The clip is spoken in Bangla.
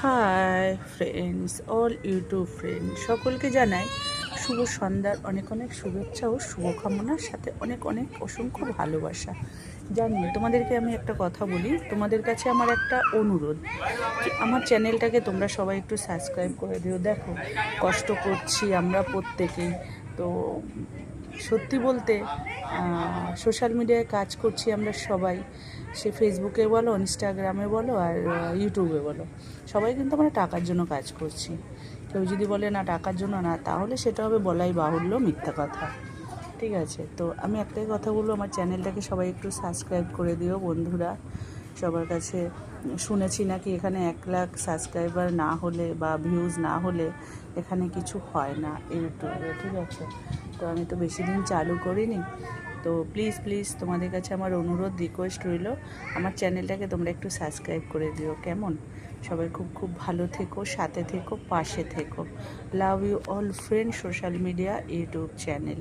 Hi friends, all YouTube friend সকলকে জানাই শুভ সন্ধ্যার অনেক অনেক শুভেচ্ছা ও শুভকামনার সাথে অনেক অনেক অসংখ্য ভালোবাসা। জানি তোমাদেরকে আমি একটা কথা বলি, তোমাদের কাছে আমার একটা অনুরোধ যে আমার চ্যানেলটাকে তোমরা সবাই একটু সাবস্ক্রাইব করে দিও। দেখো, কষ্ট করছি আমরা প্রত্যেকেই। তো সত্যি বলতে সোশ্যাল মিডিয়ায় কাজ করছি আমরা সবাই, সে ফেসবুকে বলো, ইনস্টাগ্রামে বলো, আর ইউটিউবে বলো, সবাই কিন্তু আমরা টাকার জন্য কাজ করছি। কেউ যদি বলে না টাকার জন্য না, তাহলে সেটা হবে বলাই বাহুল্য মিথ্যা কথা। ঠিক আছে, তো আমি একটাই কথা বলবো, আমার চ্যানেলটাকে সবাই একটু সাবস্ক্রাইব করে দিও বন্ধুরা। সবার কাছে শুনেছি নাকি এখানে 1 লাখ সাবস্ক্রাইবার না হলে বা ভিউজ না হলে এখানে কিছু হয় না ইউটিউবে। ঠিক আছে, তো আমি তো বেশি দিন চালু করিনি। তো প্লিজ প্লিজ তোমাদের কাছে আমার অনুরোধ, রিকোয়েস্ট রইল, আমার চ্যানেলটাকে তোমরা একটু সাবস্ক্রাইব করে দিও, কেমন? সবাই খুব খুব ভালো থেকো, সাথে থেকো, পাশে থেকো। Love you all friend, social media, YouTube channel.